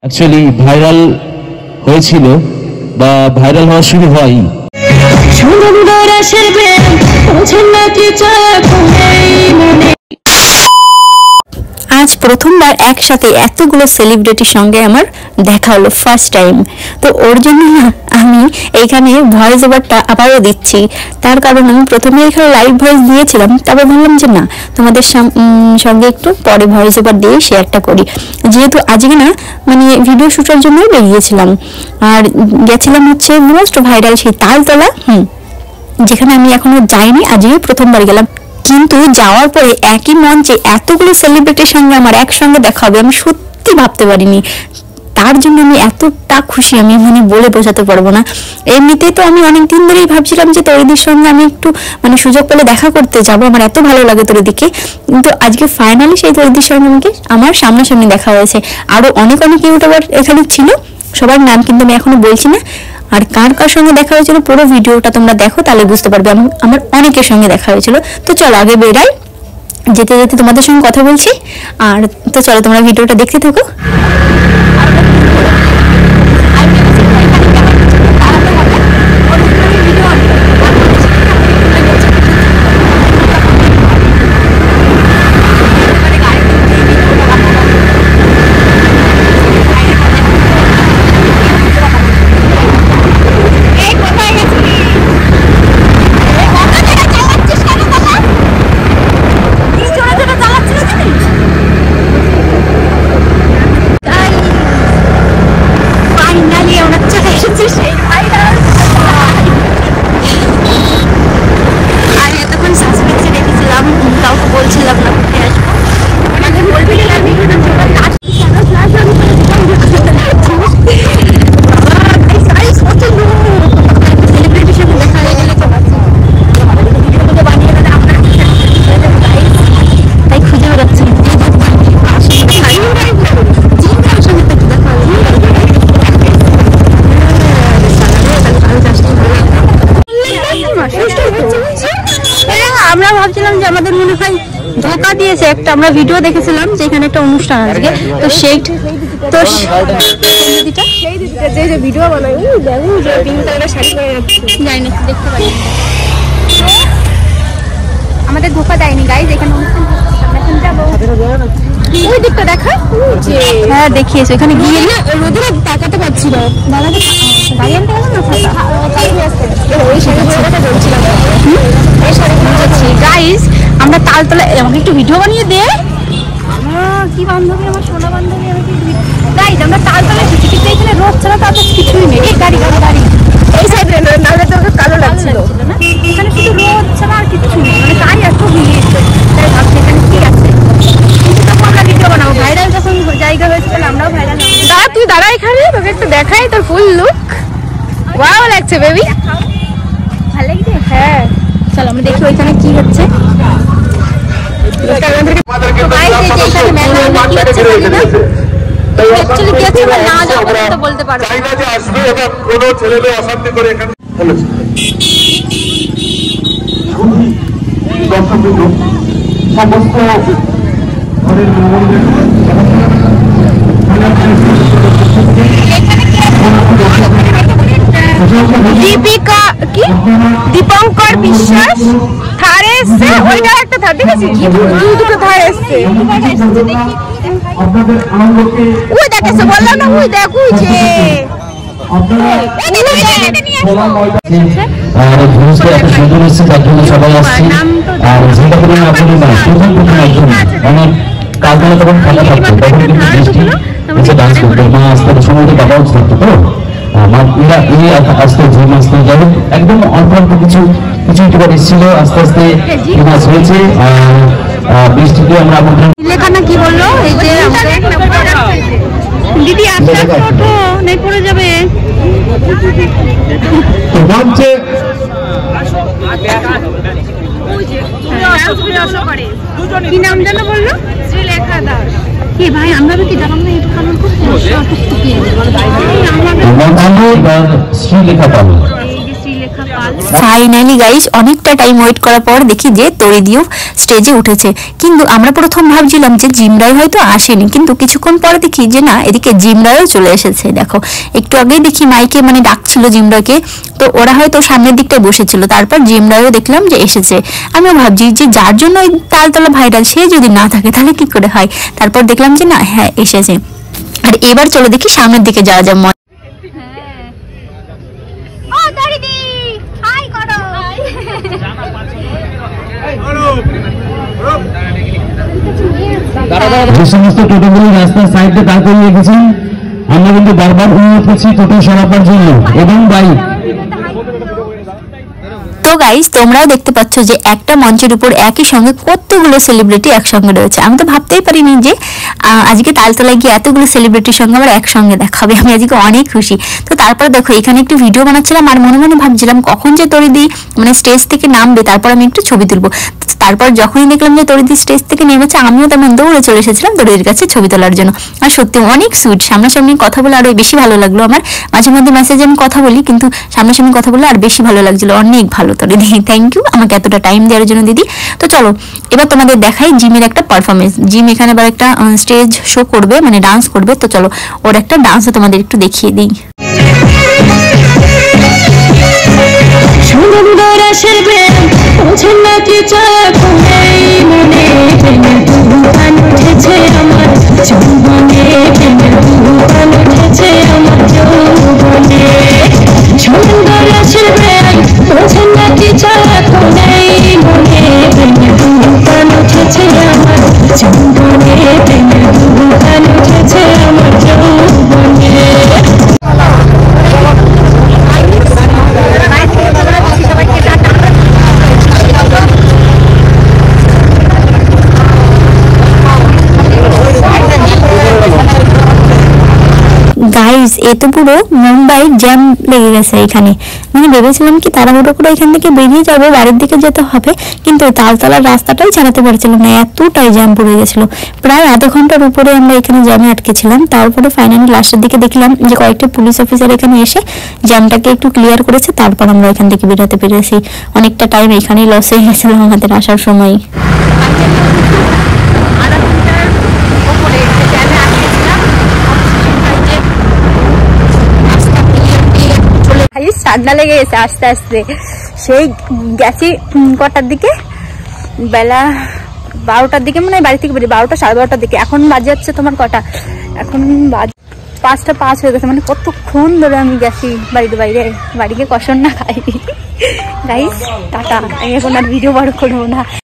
Actually viral হয়েছিল বা viral হওয়া শুরু হয় আজ প্রথমবার একসাথে এতগুলো সেলিব্রিটির সঙ্গে আমার দেখা হলো, ফার্স্ট টাইম। তো ওর জন্য না আমি এইখানে ভয়েস ওভারটা আবারও দিচ্ছি। তার কারণ আমি প্রথমে এখানে লাইভ ভয়েস দিয়েছিলাম, তারপর বললাম যে না, তোমাদের সঙ্গে একটু পরে ভয়েস ওভার দিয়ে শেয়ারটা করি, যেহেতু আজকে না মানে ভিডিও শুটের জন্যই বেরিয়েছিলাম। আর গেছিলাম হচ্ছে মোস্ট ভাইরাল সেই তালতলা, যেখানে আমি এখনো যাইনি, আজকে প্রথমবার গেলাম। কিন্তু যাওয়ার পরে একই মঞ্চে এতগুলো সেলিব্রিটির সঙ্গে আমার একসঙ্গে দেখা হবে আমি সত্যি ভাবতে পারিনি। তার জন্য আমি এতটা খুশি, আমি মানে বলে বোঝাতে পারবো না। এমনিতেই তো আমি অনেকদিন ধরেই ভাবছিলাম যে তরিদির সঙ্গে আমি একটু মানে সুযোগ পেলে দেখা করতে যাবো, আমার এত ভালো লাগে তরিদিকে। কিন্তু আজকে ফাইনালি সেই তরিদির সঙ্গে আমার সামনাসামনি দেখা হয়েছে। আরো অনেক ইউটিউবার এখানে ছিল, সবার নাম কিন্তু আমি এখনো বলছি না। আর কার কার সঙ্গে দেখা হয়েছিল পুরো ভিডিওটা তোমরা দেখো, তাহলে বুঝতে পারবে আমার অনেকের সঙ্গে দেখা হয়েছিল। তো চলো আগে বেরাই, যেতে যেতে তোমাদের সঙ্গে কথা বলছি। আর তো চলো তোমরা ভিডিওটা দেখতে থাকো। আমরা ভাবছিলাম যে আমাদের মনে হয় ধোকা দিয়েছে একটা, আমরা ভিডিও দেখেছিলাম যে এখানে একটা অনুষ্ঠান আজকে, তো সেই তো যে ভিডিও বানাই জানি না, দেখতে পাই আমাদের ধোকা দেয়নি গাইজ, এখানে অনুষ্ঠান এখন যাবো ওই দিকটা দেখা। হ্যাঁ দেখিয়েছে, এখানে গিয়ে না রোদে তাকাতে পারছি না, দাঁড়াতে গাড়ি আনতে গেলাম না গাইজ। আমরা তালতলা, আমাকে একটু ভিডিও বানিয়ে দে, কি বান্ধবী আমার সোনা বান্ধবী, গাইজ আমরা তালতলা এসেছি, কিন্তু এখানে রোদ ছাড়া তো আপনার কিছুই নেই। এই গাড়ি গাড়ি এই সাইডে নাহলে তো কালো লাগছিল না, এখানে শুধু রোদ ছাড়া আর কিছু নেই, মানে গাড়ি এত ভিড়, তাই ভাবছি এখানে কি আছে। কিন্তু তখন আমরা ভিডিও বানাবো, ভাইরাল যখন জায়গা হয়েছে তাহলে আমরাও ভাইরাল হবো। দাঁড়া তুই দাঁড়া এখানে, তোকে একটু দেখাই তোর ফুল লুক, ওয়াও লাগছে বেবি, ভালো লাগছে। হ্যাঁ চলো আমরা দেখি ওইখানে কি হচ্ছে। বলতে পারবো দীপিকা কি দীপঙ্কর বিশ্বাস থারে এসছে, ওইটা একটা থার দেখেছি, দুটো থার এসছে। ওই দেখেছে বললাম না, ওই দেখ ওই যে সবাই আসছে। আর যেটা করে আপনাদের অনেক কালবেলা তখন ফাঁকা থাকতো, তখন কিন্তু বৃষ্টি ডান্স করতো, মা আসতে সময় বাবাও থাকতো, তো আস্তে ঝুম আসতে যাই হোক একদম অল্প অল্প কিছু ইউটিউবার এসেছিল, আস্তে আস্তে নাচ হয়েছে। আর বৃষ্টিকে আমরা আমন্ত্রণ লেখানা কি বললো, এই যে দিদি আস্তে আস্তে ওঠো, নেই পড়ে যাবে। মঞ্চে কি নাম যেন বললো, শ্রীলেখা দাস। কি ভাই আমরা কি জানাম না, একটু কারণ শ্রীলেখা পাল, ফাইনালি গাইস অনেকটা টাইম ওয়েট করার পর দেখি যে তরিদিও স্টেজে উঠেছে। কিন্তু আমরা প্রথম ভাবছিলাম যে জিমরাই হয়তো আসেনি, কিন্তু কিছুক্ষণ পরে দেখি যে না, এদিকে জিমরাও চলে এসেছে। দেখো একটু আগে দেখি মাইকে মানে ডাকছিল জিমরাকে, তো ওরা হয়তো সামনের দিকটায় বসেছিল, তারপর জিমরাও দেখলাম যে এসেছে। আমিও ভাবছি যে যার জন্য ওই তালতলা ভাইরাল সে যদি না থাকে তাহলে কি করে হয়, তারপর দেখলাম যে না হ্যাঁ এসেছে। আর এবার চলো দেখি সামনের দিকে যাওয়া যাক। যে সমস্ত টোটোগুলি রাস্তার সাইডে দাঁড় করিয়ে রেখেছেন, আমরা কিন্তু বারবার অনুরোধ করছি টোটো সরাবার জন্য এবং বাইক। তো গাইস তোমরাও দেখতে পাচ্ছ যে একটা মঞ্চের উপর একই সঙ্গে কতগুলো সেলিব্রিটি একসঙ্গে রয়েছে। আমি তো ভাবতেই পারিনি যে আজকে তালতলায় গিয়ে এতগুলো সেলিব্রিটির সঙ্গে আমার একসঙ্গে দেখা হবে। আমি আজকে অনেক খুশি। তো তারপর দেখো এখানে একটু ভিডিও বানাচ্ছিলাম আর মনে মনে ভাবছিলাম কখন যে তরিদি মানে স্টেজ থেকে নামবে, তারপর আমি একটু ছবি তুলবো। তারপর যখনই দেখলাম যে তরিদি স্টেজ থেকে নেমেছে, আমিও তেমন দৌড়ে চলে এসেছিলাম তরিদির কাছে ছবি তোলার জন্য। আর সত্যি অনেক সুইট, সামনাসামনি কথা বলে আরো বেশি ভালো লাগলো আমার। মাঝে মধ্যে মেসেজে আমি কথা বলি, কিন্তু সামনাসামনি কথা বলে আর বেশি ভালো লাগছিল। অনেক ভালো তরিদি, থ্যাংক ইউ আমাকে এতটা টাইম দেওয়ার জন্য দিদি। তো চলো এবার তোমাদের দেখাই জিমের একটা পারফরমেন্স। জিম এখানে এবার একটা স্টেজ শো করবে, মানে ডান্স করবে। তো চলো ওর একটা ডান্সও তোমাদের একটু দেখিয়ে দিই। গাইস এ তো পুরো মুম্বাই জ্যাম লেগে গেছে এখানে। মানে ভেবেছিলাম কি তাড়াহুড়ো করে এখান থেকে বেরিয়ে যাবো, বাড়ির দিকে যেতে হবে, কিন্তু তালতলার রাস্তাটাই চালাতে পারছিলাম না, এতটাই জ্যাম পড়ে গেছিল। প্রায় আধা ঘন্টার উপরে আমরা এখানে জ্যামে আটকেছিলাম। তারপরে ফাইনালি লাস্টের দিকে দেখলাম যে কয়েকটা পুলিশ অফিসার এখানে এসে জ্যামটাকে একটু ক্লিয়ার করেছে, তারপর আমরা এখান থেকে বেরোতে পেরেছি। অনেকটা টাইম এখানেই লস হয়ে গেছিল আমাদের আসার সময়। ঠান্ডা লেগে গেছে আস্তে আস্তে। সেই গেছি কটার দিকে, বেলা 12টার দিকে, মানে বাড়ি থেকে বেরিয়ে 12টা 12:30টার দিকে। এখন বাজে হচ্ছে তোমার কটা, এখন 5টা 5 হয়ে গেছে। মানে কতক্ষণ ধরে আমি গেছি বাড়ির বাইরে, বাড়িকে কষণ না খাই। গাইস টাটা, আমি এখন আর ভিডিও বড় করবো না।